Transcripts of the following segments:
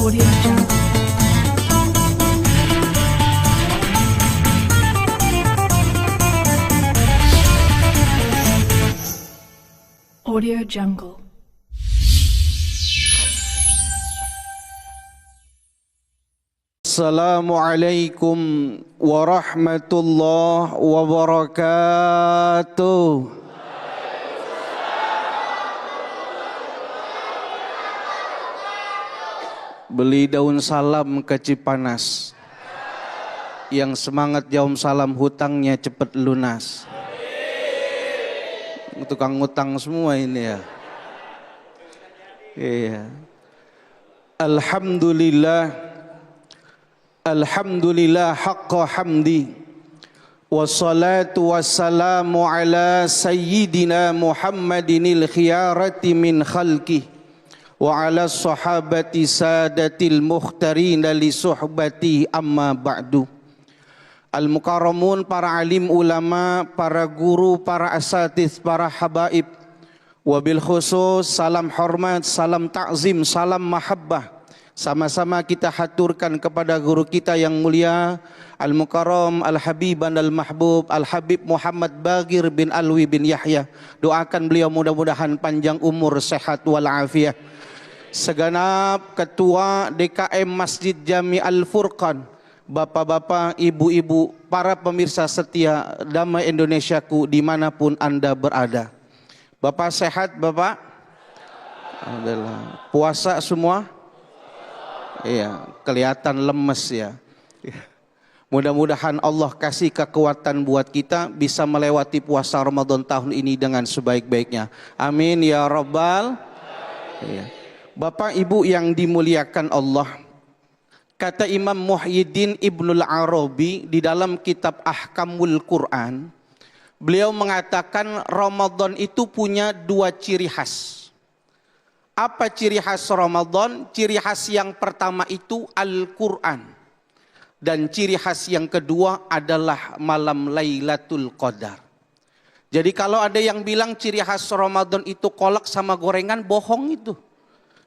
Audio Jungle. Audio Jungle. Assalamualaikum warahmatullahi wabarakatuh. Beli daun salam ke Cipanas. Yang semangat jawab salam hutangnya cepat lunas. Tukang ngutang semua ini ya. Iya. Alhamdulillah haqqa hamdi. Wassalatu wassalamu ala sayyidina Muhammadinil khiyarati min khalqih. Wa ala sahabati sadatil mukhtarina li suhbati amma ba'du. Al-mukarramun, para alim ulama, para guru, para asatidz, para habaib. Wabil khusus salam hormat, salam ta'zim, salam mahabbah. Sama-sama kita haturkan kepada guru kita yang mulia, Al-Mukarram, Al-Habiban, Al-Mahbub, Al-Habib Muhammad Bagir bin Alwi bin Yahya. Doakan beliau mudah-mudahan panjang umur, sehat walafiat. Segenap ketua DKM Masjid Jami Al-Furqan, bapak-bapak, ibu-ibu, para pemirsa setia Damai Indonesiaku dimanapun Anda berada. Bapak sehat Bapak? Alhamdulillah. Puasa semua? Iya, kelihatan lemes ya. Mudah-mudahan Allah kasih kekuatan buat kita bisa melewati puasa Ramadan tahun ini dengan sebaik-baiknya. Amin ya Rabbal. Iya. Bapak Ibu yang dimuliakan Allah, kata Imam Muhyiddin Ibnul Arabi di dalam kitab Ahkamul Quran, beliau mengatakan Ramadan itu punya dua ciri khas. Apa ciri khas Ramadan? Ciri khas yang pertama itu Al-Quran. Dan ciri khas yang kedua adalah malam Lailatul Qadar. Jadi kalau ada yang bilang ciri khas Ramadan itu kolak sama gorengan, bohong itu.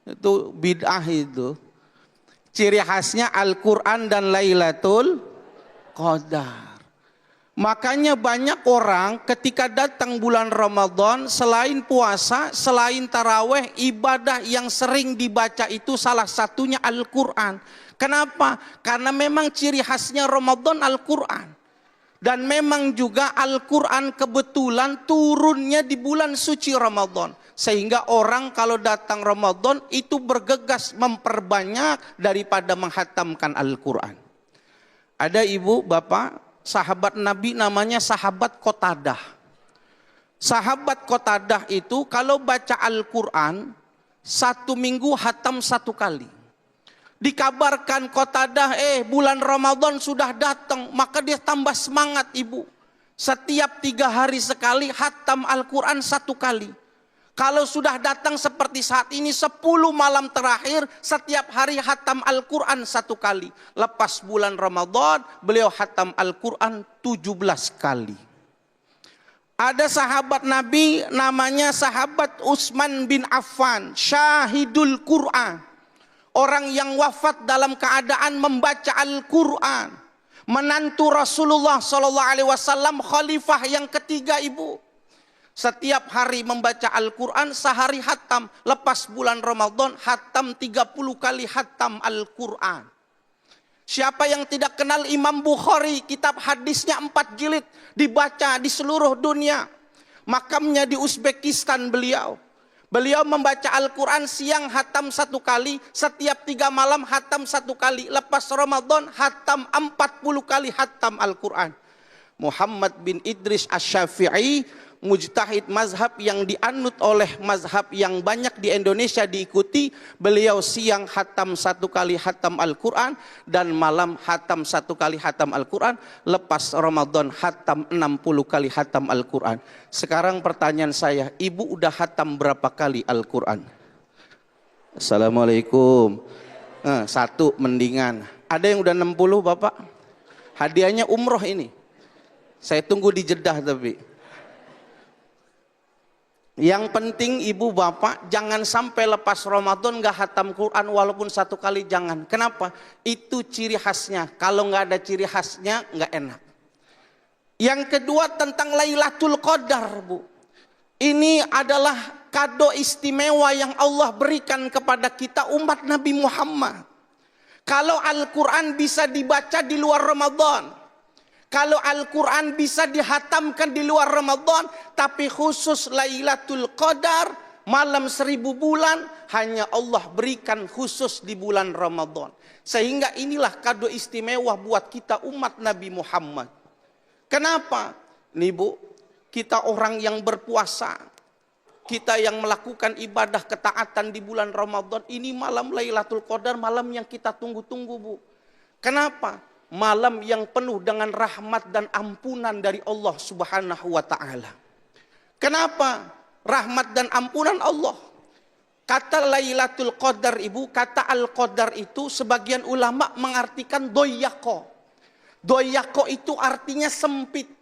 Itu bid'ah itu. Ciri khasnya Al-Quran dan Lailatul Qadar. Makanya banyak orang ketika datang bulan Ramadan, selain puasa, selain taraweh, ibadah yang sering dibaca itu salah satunya Al-Quran. Kenapa? Karena memang ciri khasnya Ramadan Al-Quran. Dan memang juga Al-Quran kebetulan turunnya di bulan suci Ramadan. Sehingga orang kalau datang Ramadan itu bergegas memperbanyak daripada menghatamkan Al-Quran. Ada ibu, bapak, sahabat Nabi namanya sahabat Qatadah. Sahabat Qatadah itu kalau baca Al-Quran, 1 minggu hatam 1 kali. Dikabarkan Qatadah, bulan Ramadan sudah datang, maka dia tambah semangat ibu. Setiap 3 hari sekali hatam Al-Quran 1 kali. Kalau sudah datang seperti saat ini 10 malam terakhir, setiap hari hatam Al-Quran 1 kali. Lepas bulan Ramadan, beliau hatam Al-Quran 17 kali. Ada sahabat Nabi namanya sahabat Utsman bin Affan, Syahidul Quran. Orang yang wafat dalam keadaan membaca Al-Quran. Menantu Rasulullah SAW, khalifah yang ketiga ibu. Setiap hari membaca Al-Quran, sehari hatam. Lepas bulan Ramadan, hatam 30 kali hatam Al-Quran. Siapa yang tidak kenal Imam Bukhari, kitab hadisnya 4 jilid, dibaca di seluruh dunia. Makamnya di Uzbekistan beliau. Beliau membaca Al-Quran siang hatam 1 kali, setiap 3 malam hatam 1 kali. Lepas Ramadan, hatam 40 kali hatam Al-Quran. Muhammad bin Idris Asy-Syafi'i, mujtahid mazhab yang dianut oleh mazhab yang banyak di Indonesia diikuti. Beliau siang hatam 1 kali hatam Al-Quran dan malam hatam 1 kali hatam Al-Quran. Lepas Ramadan hatam 60 kali hatam Al-Quran. Sekarang pertanyaan saya, ibu udah hatam berapa kali Al-Quran? Assalamualaikum. 1 mendingan. Ada yang udah 60 Bapak? Hadiahnya umroh ini. Saya tunggu di Jeddah tapi. Yang penting ibu bapak jangan sampai lepas Ramadan gak hatam Quran walaupun 1 kali, jangan. Kenapa? Itu ciri khasnya. Kalau gak ada ciri khasnya gak enak. Yang kedua tentang Lailatul Qadar, Bu. Ini adalah kado istimewa yang Allah berikan kepada kita umat Nabi Muhammad. Kalau Al-Quran bisa dibaca di luar Ramadan, kalau Al-Quran bisa dihatamkan di luar Ramadan, tapi khusus Lailatul Qadar, malam 1000 bulan, hanya Allah berikan khusus di bulan Ramadan. Sehingga inilah kado istimewa buat kita umat Nabi Muhammad. Kenapa? Nih Bu, kita orang yang berpuasa, kita yang melakukan ibadah ketaatan di bulan Ramadan, ini malam Lailatul Qadar, malam yang kita tunggu-tunggu, Bu. Kenapa? Malam yang penuh dengan rahmat dan ampunan dari Allah Subhanahu wa ta'ala. Kenapa? Rahmat dan ampunan Allah. Kata Lailatul Qadar, Ibu, kata Al-Qadar itu sebagian ulama mengartikan doyako. Doyako itu artinya sempit.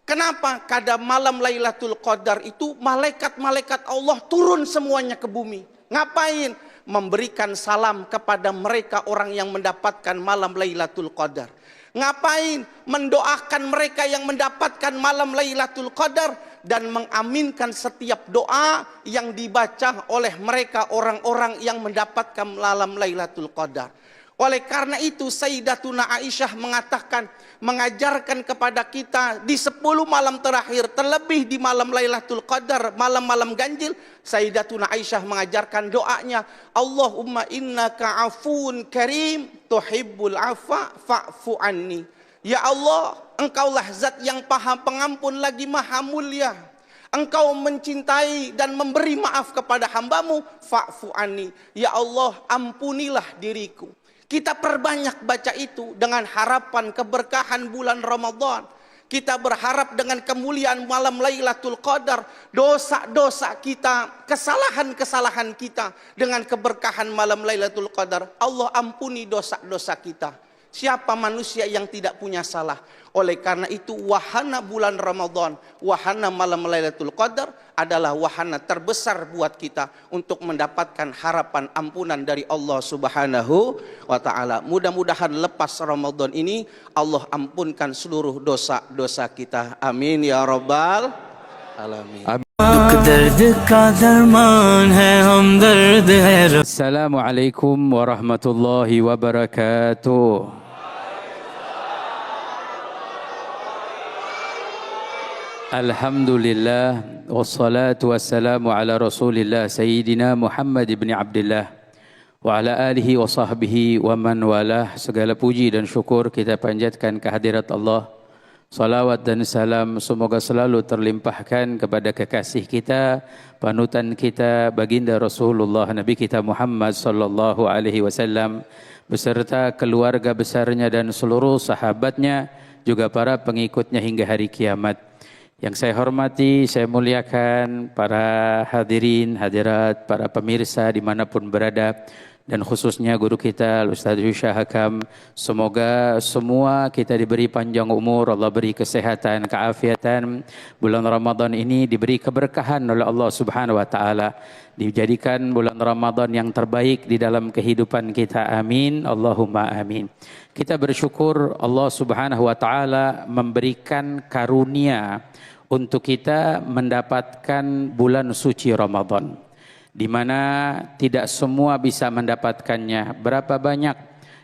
Kenapa? Pada malam Lailatul Qadar itu malaikat-malaikat Allah turun semuanya ke bumi. Ngapain? Memberikan salam kepada mereka orang yang mendapatkan malam Lailatul Qadar. Ngapain? Mendoakan mereka yang mendapatkan malam Lailatul Qadar dan mengaminkan setiap doa yang dibaca oleh mereka orang-orang yang mendapatkan malam Lailatul Qadar. Oleh karena itu Sayyidatuna Aisyah mengatakan, mengajarkan kepada kita di 10 malam terakhir, terlebih di malam Lailatul Qadar, malam-malam ganjil, Sayyidatuna Aisyah mengajarkan doanya, Allahumma innaka afun karim tuhibbul afa fa'fu anni. Ya Allah, engkaulah zat yang maha pengampun lagi maha mulia. Engkau mencintai dan memberi maaf kepada hambamu, fa'fu anni. Ya Allah, ampunilah diriku. Kita perbanyak baca itu dengan harapan keberkahan bulan Ramadan. Kita berharap dengan kemuliaan malam Lailatul Qadar, dosa-dosa kita, kesalahan-kesalahan kita, dengan keberkahan malam Lailatul Qadar, Allah ampuni dosa-dosa kita. Siapa manusia yang tidak punya salah? Oleh karena itu wahana bulan Ramadan, wahana malam Lailatul Qadar adalah wahana terbesar buat kita untuk mendapatkan harapan ampunan dari Allah Subhanahu wa ta'ala. Mudah-mudahan lepas Ramadan ini Allah ampunkan seluruh dosa-dosa kita. Amin ya rabbal alamin. Assalamualaikum warahmatullahi wabarakatuh. Alhamdulillah wassalatu wassalamu ala Rasulillah Sayyidina Muhammad ibn Abdullah wa ala alihi wa sahbihi wa man walah. Segala puji dan syukur kita panjatkan kehadirat Allah. Salawat dan salam semoga selalu terlimpahkan kepada kekasih kita, panutan kita, baginda Rasulullah Nabi kita Muhammad sallallahu alaihi wasallam beserta keluarga besarnya dan seluruh sahabatnya, juga para pengikutnya hingga hari kiamat. Yang saya hormati, saya muliakan para hadirin, hadirat, para pemirsa dimanapun berada, dan khususnya guru kita Ustaz Yusha Hakam. Semoga semua kita diberi panjang umur, Allah beri kesehatan, keafiatan. Bulan Ramadan ini diberi keberkahan oleh Allah Subhanahu wa taala. Dijadikan bulan Ramadan yang terbaik di dalam kehidupan kita. Amin. Allahumma amin. Kita bersyukur Allah Subhanahu wa taala memberikan karunia untuk kita mendapatkan bulan suci Ramadan, di mana tidak semua bisa mendapatkannya. Berapa banyak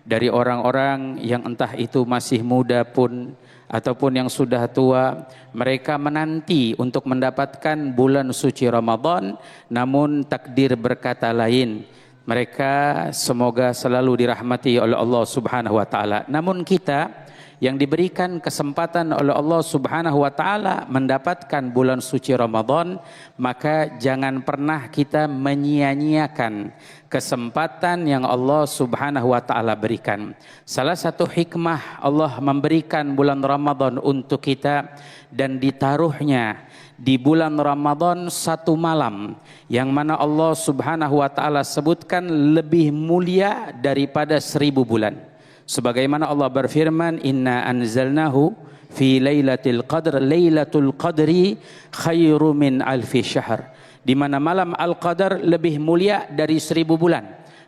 dari orang-orang yang entah itu masih muda pun ataupun yang sudah tua, mereka menanti untuk mendapatkan bulan suci Ramadan, namun takdir berkata lain. Mereka semoga selalu dirahmati oleh Allah Subhanahu wa taala. Namun kita yang diberikan kesempatan oleh Allah Subhanahu wa taala mendapatkan bulan suci Ramadan, maka jangan pernah kita menyia-nyiakan kesempatan yang Allah Subhanahu wa taala berikan. Salah satu hikmah Allah memberikan bulan Ramadan untuk kita dan ditaruhnya di bulan Ramadan satu malam yang mana Allah Subhanahu wa taala sebutkan lebih mulia daripada 1000 bulan. Sebagaimana Allah berfirman, Inna anzalnahu fi lailatul qadr, lailatul qadri khairu min alfi syahr. di mana malam Al-Qadar lebih mulia dari 1000 bulan.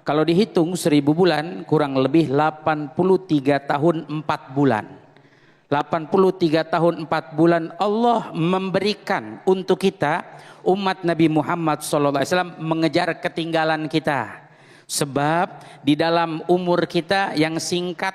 Kalau dihitung 1000 bulan kurang lebih 83 tahun 4 bulan. 83 tahun 4 bulan Allah memberikan untuk kita umat Nabi Muhammad SAW mengejar ketinggalan kita. Sebab di dalam umur kita yang singkat,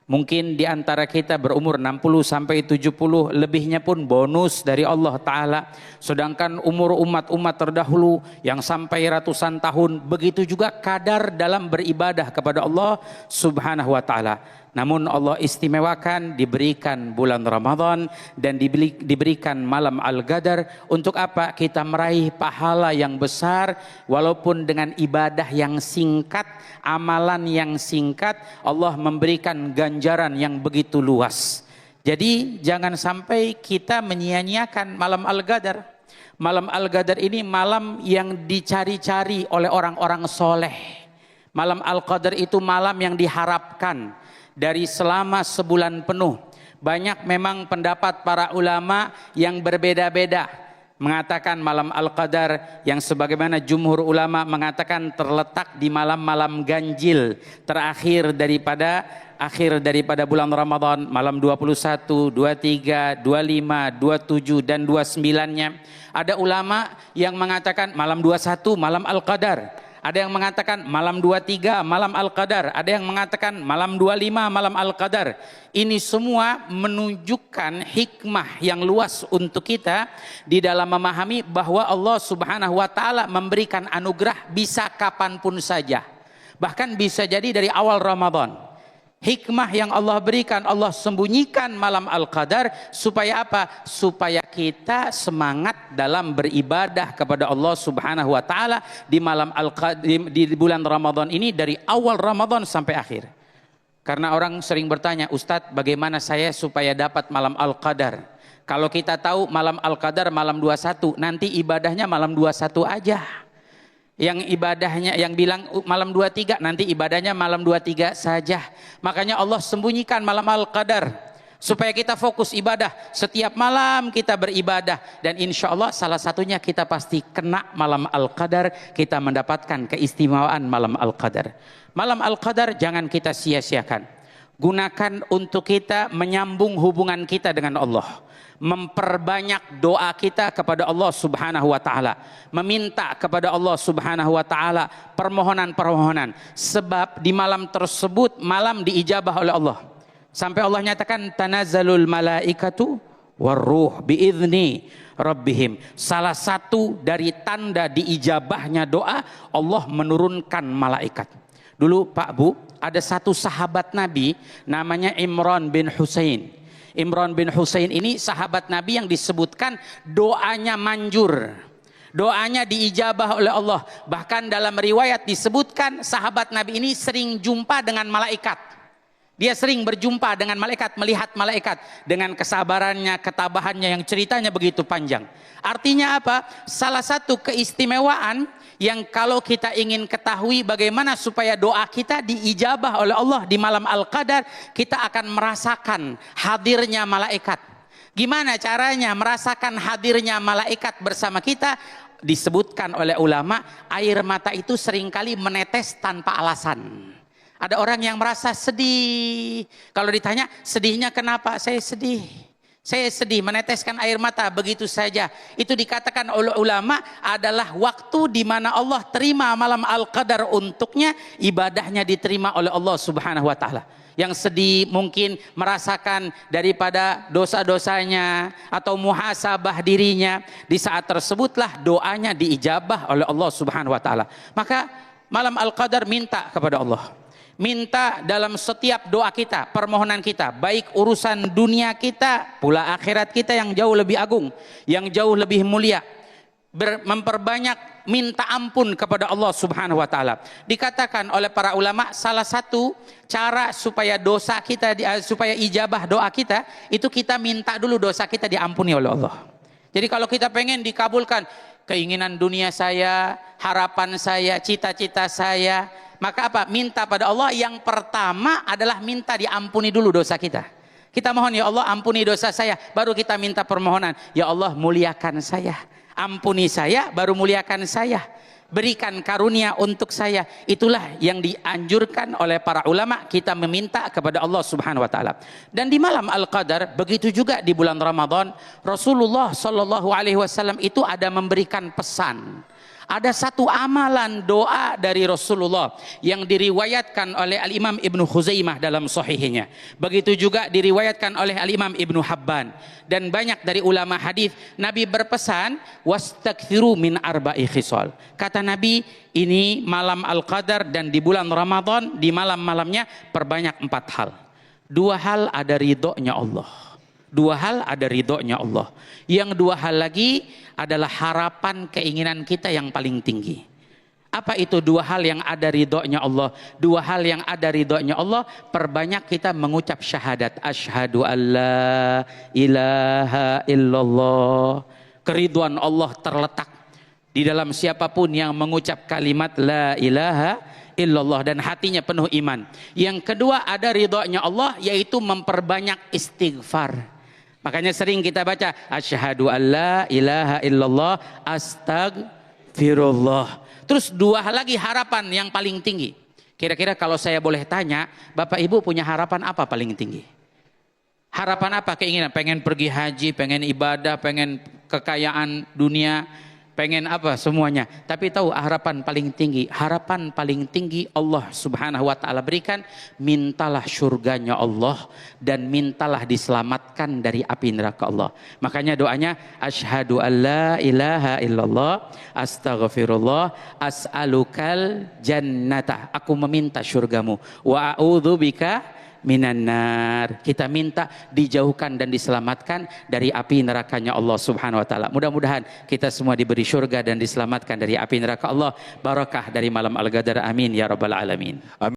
mungkin di antara kita berumur 60 sampai 70, lebihnya pun bonus dari Allah Ta'ala. Sedangkan umur umat-umat terdahulu yang sampai ratusan tahun, begitu juga kadar dalam beribadah kepada Allah Subhanahu wa Ta'ala. Namun Allah istimewakan diberikan bulan Ramadan dan diberikan malam Al-Qadar. Untuk apa? Kita meraih pahala yang besar walaupun dengan ibadah yang singkat, amalan yang singkat, Allah memberikan ganjaran yang begitu luas. Jadi jangan sampai kita menyia-nyiakan malam Al-Qadar. Malam Al-Qadar ini malam yang dicari-cari oleh orang-orang soleh. Malam Al-Qadar itu malam yang diharapkan dari selama sebulan penuh. Banyak memang pendapat para ulama yang berbeda-beda. Mengatakan malam Al-Qadar yang sebagaimana jumhur ulama mengatakan terletak di malam-malam ganjil. Akhir daripada bulan Ramadan. Malam 21, 23, 25, 27 dan 29-nya. Ada ulama yang mengatakan malam 21 malam Al-Qadar. Ada yang mengatakan malam 23 malam Al-Qadar, ada yang mengatakan malam 25 malam Al-Qadar. Ini semua menunjukkan hikmah yang luas untuk kita di dalam memahami bahwa Allah Subhanahu wa Ta'ala memberikan anugerah bisa kapanpun saja. Bahkan bisa jadi dari awal Ramadan. Hikmah yang Allah berikan, Allah sembunyikan malam Al-Qadar supaya apa? Supaya kita semangat dalam beribadah kepada Allah Subhanahu wa Ta'ala di malam Al-Qadar, di bulan Ramadan ini, dari awal Ramadan sampai akhir. Karena orang sering bertanya, Ustadz, bagaimana saya supaya dapat malam Al-Qadar? Kalau kita tahu malam Al-Qadar malam 21, nanti ibadahnya malam 21 aja. Yang ibadahnya, yang bilang malam 23, nanti ibadahnya malam 23 saja. Makanya Allah sembunyikan malam Al-Qadar supaya kita fokus ibadah. Setiap malam kita beribadah dan insya Allah salah satunya kita pasti kena malam Al-Qadar, kita mendapatkan keistimewaan malam Al-Qadar. Malam Al-Qadar jangan kita sia-siakan. Gunakan untuk kita menyambung hubungan kita dengan Allah. Memperbanyak doa kita kepada Allah Subhanahu wa Ta'ala, meminta kepada Allah Subhanahu wa Ta'ala permohonan-permohonan, sebab di malam tersebut malam diijabah oleh Allah. Sampai Allah nyatakan tanazzalul malaikatu warruh biizni rabbihim. Salah satu dari tanda diijabahnya doa, Allah menurunkan malaikat. Dulu Pak Bu, ada satu sahabat Nabi namanya Imran bin Husain. Imran bin Husain ini sahabat Nabi yang disebutkan doanya manjur. Doanya diijabah oleh Allah. Bahkan dalam riwayat disebutkan sahabat Nabi ini sering jumpa dengan malaikat. Dia sering berjumpa dengan malaikat, melihat malaikat dengan kesabarannya, ketabahannya yang ceritanya begitu panjang. Artinya apa? Salah satu keistimewaan yang kalau kita ingin ketahui bagaimana supaya doa kita diijabah oleh Allah di malam Al-Qadar, kita akan merasakan hadirnya malaikat. Gimana caranya merasakan hadirnya malaikat bersama kita? Disebutkan oleh ulama, air mata itu seringkali menetes tanpa alasan. Ada orang yang merasa sedih. Kalau ditanya, sedihnya kenapa? Saya sedih, meneteskan air mata begitu saja. Itu dikatakan oleh ulama adalah waktu di mana Allah terima malam Al-Qadar untuknya, ibadahnya diterima oleh Allah Subhanahu wa Ta'ala. Yang sedih mungkin merasakan daripada dosa-dosanya atau muhasabah dirinya. Di saat tersebutlah doanya diijabah oleh Allah Subhanahu wa Ta'ala. Maka malam Al-Qadar minta kepada Allah. Minta dalam setiap doa kita, permohonan kita, baik urusan dunia kita, pula akhirat kita yang jauh lebih agung, yang jauh lebih mulia. Memperbanyak minta ampun kepada Allah Subhanahu wa Ta'ala. Dikatakan oleh para ulama, salah satu cara supaya dosa kita, supaya ijabah doa kita, itu kita minta dulu dosa kita diampuni oleh Allah. Jadi kalau kita pengen dikabulkan keinginan dunia saya, harapan saya, cita-cita saya, maka apa? Minta pada Allah yang pertama adalah minta diampuni dulu dosa kita. Kita mohon, ya Allah ampuni dosa saya, baru kita minta permohonan, ya Allah muliakan saya, ampuni saya, baru muliakan saya. Berikan karunia untuk saya. Itulah yang dianjurkan oleh para ulama, kita meminta kepada Allah Subhanahu wa taala. Dan di malam Al-Qadar, begitu juga di bulan Ramadan, Rasulullah sallallahu alaihi wasallam itu ada memberikan pesan. Ada satu amalan doa dari Rasulullah yang diriwayatkan oleh Al-Imam Ibnu Khuzaimah dalam sahihnya. Begitu juga diriwayatkan oleh Al-Imam Ibnu Habban. Dan banyak dari ulama hadis, Nabi berpesan, wastakthiru min arba'i khisal. Kata Nabi, ini malam Al-Qadar dan di bulan Ramadan, di malam-malamnya perbanyak 4 hal. 2 hal ada ridhonya Allah. 2 hal ada ridhonya Allah. Yang 2 hal lagi adalah harapan keinginan kita yang paling tinggi. Apa itu 2 hal yang ada ridhonya Allah? 2 hal yang ada ridhonya Allah, perbanyak kita mengucap syahadat. Asyhadu alla ilaha illallah. Keridhaan Allah terletak di dalam siapapun yang mengucap kalimat la ilaha illallah dan hatinya penuh iman. Yang kedua ada ridhonya Allah, yaitu memperbanyak istighfar. Makanya sering kita baca asyhadu alla ilaha illallah astagfirullah. Terus 2 hal lagi harapan yang paling tinggi. Kira-kira kalau saya boleh tanya, Bapak Ibu punya harapan apa paling tinggi? Harapan apa, keinginan? Pengen pergi haji, pengen ibadah, pengen kekayaan dunia, pengen apa semuanya. Tapi tahu harapan paling tinggi? Harapan paling tinggi Allah Subhanahu wa taala berikan, mintalah surganya Allah dan mintalah diselamatkan dari api neraka Allah. Makanya doanya asyhadu alla ilaha illallah astaghfirullah as'alukal jannata. Aku meminta surgamu wa a'udzubika minan nar. Kita minta dijauhkan dan diselamatkan dari api nerakanya Allah Subhanahu wa taala. Mudah-mudahan kita semua diberi surga dan diselamatkan dari api neraka Allah. Barakah dari malam Al-Qadar. Amin ya rabbal alamin. Amin.